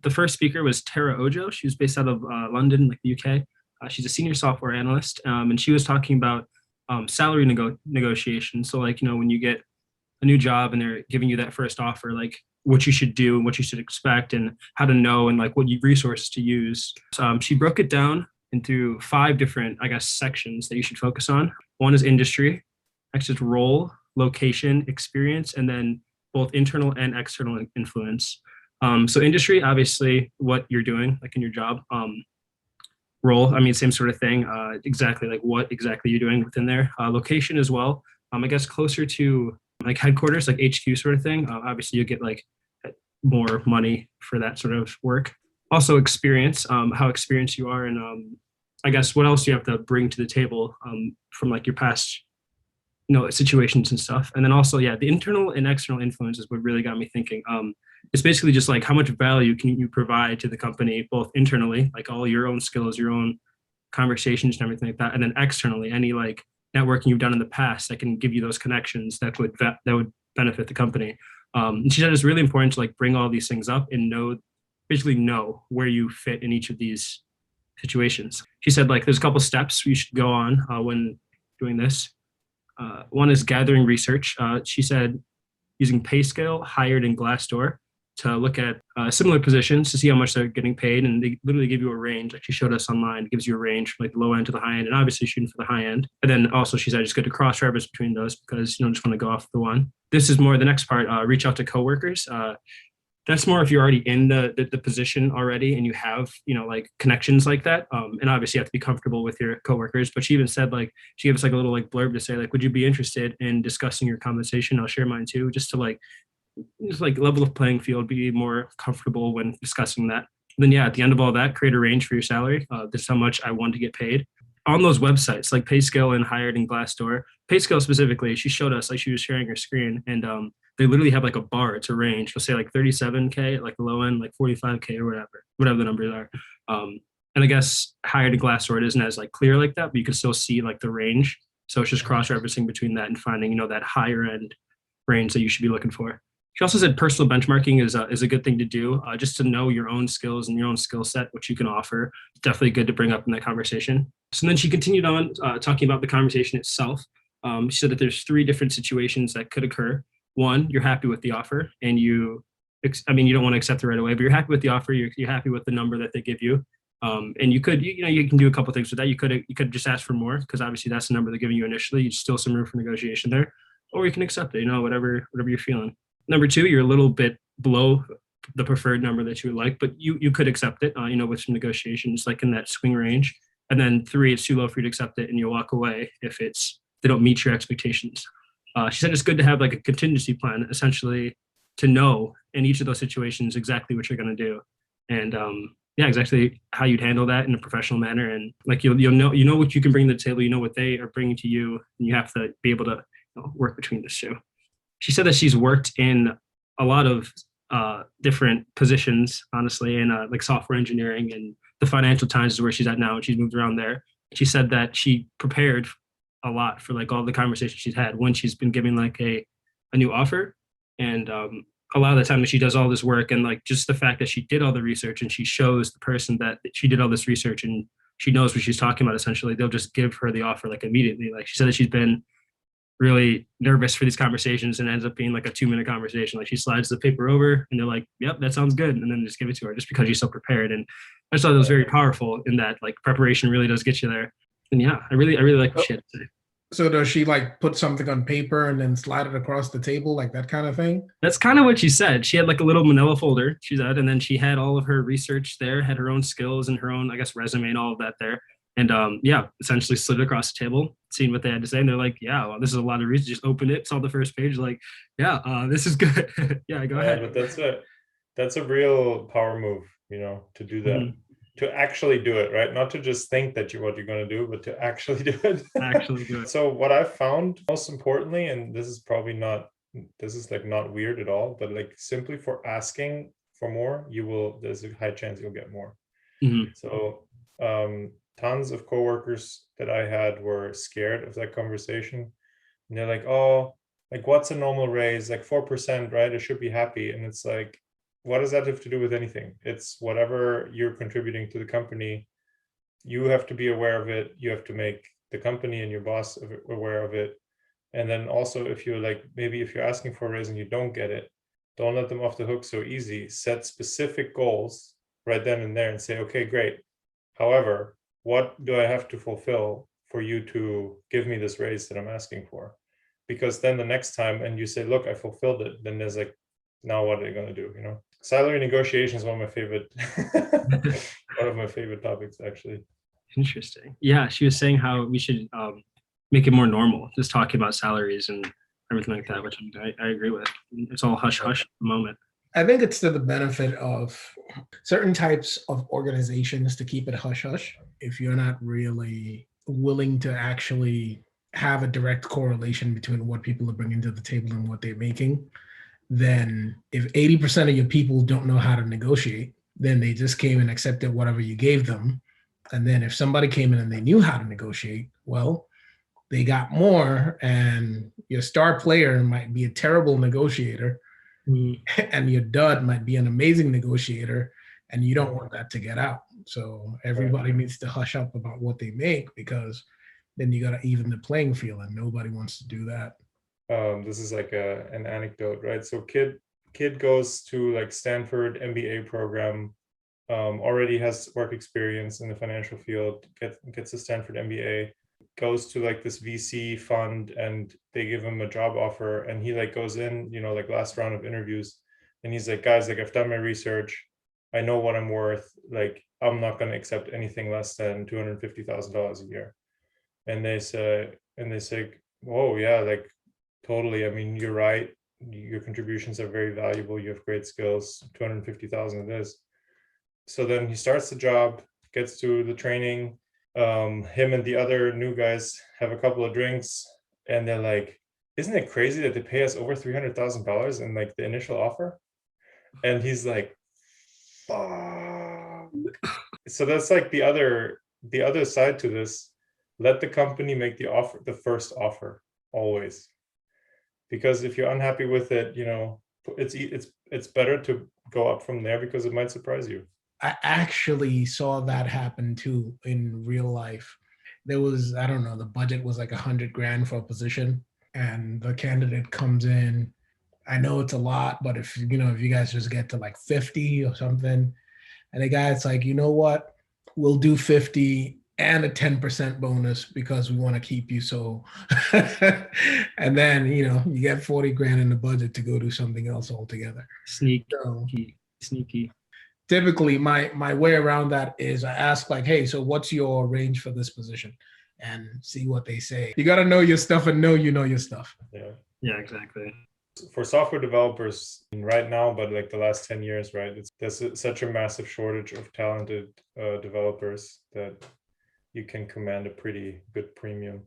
The first speaker was Tara Ojo. She was based out of London, like the UK. She's a senior software analyst, and she was talking about salary negotiation. So, like, when you get a new job and they're giving you that first offer, like what you should do and what you should expect and how to know and like what resources to use. So, she broke it down into five different, I guess, sections that you should focus on. One is industry, next is role, location, experience, and then both internal and external influence. So industry, obviously, what you're doing, like in your job. Role, I mean, same sort of thing. Exactly, like what exactly you're doing within there. Location as well. I guess closer to like headquarters, like HQ sort of thing. Obviously, you get like more money for that sort of work. Also, experience, how experienced you are, and I guess what else you have to bring to the table from like your past situations and stuff. And then also, yeah, the internal and external influences what really got me thinking. It's basically just like how much value can you provide to the company, both internally, like all your own skills, your own conversations and everything like that, and then externally, any like networking you've done in the past that can give you those connections that would benefit the company. And she said it's really important to like bring all these things up and basically know where you fit in each of these situations. She said like there's a couple steps you should go on when doing this. One is gathering research. She said using PayScale, Hired, and Glassdoor to look at similar positions to see how much they're getting paid. And they literally give you a range. Like she showed us online, it gives you a range from like the low end to the high end, and obviously shooting for the high end. And then also she said it's good to cross-reference between those because you don't just want to go off the one. This is more the next part, reach out to coworkers. That's more if you're already in the position already and you have like connections like that, and obviously you have to be comfortable with your coworkers. But she even said like she gave us like a little like blurb to say like, would you be interested in discussing your compensation? I'll share mine too, just to like level of playing field, be more comfortable when discussing that. And then yeah, at the end of all that, create a range for your salary. This is how much I want to get paid on those websites like PayScale and Hired and Glassdoor. PayScale specifically, she showed us like she was sharing her screen, and they literally have like a bar. It's a range. They'll say like 37K at like the low end, like 45K or whatever the numbers are. And I guess Hired and Glassdoor it isn't as like clear like that, but you can still see like the range. So it's just cross-referencing between that and finding that higher end range that you should be looking for. She also said personal benchmarking is a good thing to do, just to know your own skills and your own skill set, which you can offer. It's definitely good to bring up in that conversation. So then she continued on talking about the conversation itself. She said that there's three different situations that could occur. One, you're happy with the offer and you don't want to accept it right away, but you're happy with the offer. You're happy with the number that they give you. And you can do a couple of things with that. You could just ask for more because obviously that's the number they're giving you initially. You still some room for negotiation there, or you can accept it, whatever you're feeling. Number two, you're a little bit below the preferred number that you would like, but you could accept it, with some negotiations, like in that swing range. And then three, it's too low for you to accept it, and you'll walk away if they don't meet your expectations. She said it's good to have like a contingency plan, essentially, to know in each of those situations exactly what you're going to do, and exactly how you'd handle that in a professional manner. And like you'll know what you can bring to the table, what they are bringing to you, and you have to be able to work between the two. She said that she's worked in a lot of different positions, honestly, in like software engineering, and the Financial Times is where she's at now, and she's moved around there. She said that she prepared a lot for like all the conversations she's had when she's been giving like a new offer. And a lot of the time that she does all this work, and like just the fact that she did all the research and she shows the person that she did all this research and she knows what she's talking about, essentially, they'll just give her the offer like immediately. Like she said that she's been really nervous for these conversations and ends up being like a 2-minute conversation. Like she slides the paper over and they're like, yep, that sounds good. And then just give it to her just because she's so prepared. And I just thought it was very powerful in that like preparation really does get you there. And yeah, I really like what she had to say. So does she like put something on paper and then slide it across the table, like that kind of thing? That's kind of what she said. She had like a little manila folder, she said, and then she had all of her research there, had her own skills and her own, I guess, resume and all of that there. And essentially slid it across the table, seeing what they had to say. And they're like, yeah, well, this is a lot of research. Just open it, saw the first page, like, yeah, this is good. Yeah, go ahead. But that's a real power move, to do that. Mm-hmm. To actually do it, right? Not to just think that what you're going to do, but to actually do it. Actually do it. So what I've found most importantly, and this is like not weird at all, but like simply for asking for more, there's a high chance you'll get more. Mm-hmm. So tons of coworkers that I had were scared of that conversation. And they're like, oh, like what's a normal raise? Like 4%, right? I should be happy. And it's like, what does that have to do with anything? It's whatever you're contributing to the company. You have to be aware of it. You have to make the company and your boss aware of it. And then also, if you're like, maybe if you're asking for a raise and you don't get it, don't let them off the hook so easy. Set specific goals right then and there and say, okay, great. However, what do I have to fulfill for you to give me this raise that I'm asking for? Because then the next time, and you say, look, I fulfilled it, then there's like, now what are they going to do? You know, salary negotiation is one of my favorite, one of my favorite topics, actually. Interesting. Yeah, she was saying how we should make it more normal, just talking about salaries and everything like that, which I agree with. It's all hush hush at the moment. I think it's to the benefit of certain types of organizations to keep it hush hush. If you're not really willing to actually have a direct correlation between what people are bringing to the table and what they're making, then if 80% of your people don't know how to negotiate, then they just came and accepted whatever you gave them. And then if somebody came in and they knew how to negotiate, well, they got more, and your star player might be a terrible negotiator, and your dud might be an amazing negotiator, and you don't want that to get out. So everybody needs to hush up about what they make, because then you got to even the playing field, and nobody wants to do that. This is like an anecdote, right? So kid goes to like Stanford MBA program, already has work experience in the financial field, gets a Stanford MBA, goes to like this VC fund, and they give him a job offer, and he like goes in, you know, like last round of interviews, and he's like, guys, like I've done my research, I know what I'm worth, like I'm not going to accept anything less than $250,000 a year. And they say, whoa, yeah, like totally, I mean, you're right, your contributions are very valuable, you have great skills, 250,000 it is. So then he starts the job, gets to the training, him and the other new guys have a couple of drinks, and they're like, isn't it crazy that they pay us over $300,000 in like the initial offer? And he's like, fuck. So that's like the other side to this. Let the company make the offer, the first offer, always. Because if you're unhappy with it, you know, it's better to go up from there, because it might surprise you. I actually saw that happen too in real life. There was, I don't know, the budget was like $100,000 for a position, and the candidate comes in. I know it's a lot, but if you guys just get to like 50 or something, and the guy's like, you know what, we'll do 50 and a 10% bonus because we want to keep you. So, and then, you get 40 grand in the budget to go do something else altogether. Sneaky. Typically my way around that is I ask like, hey, so what's your range for this position, and see what they say. You got to know your stuff and know your stuff. Yeah, exactly. For software developers right now, but like the last 10 years, right, there's such a massive shortage of talented developers that you can command a pretty good premium.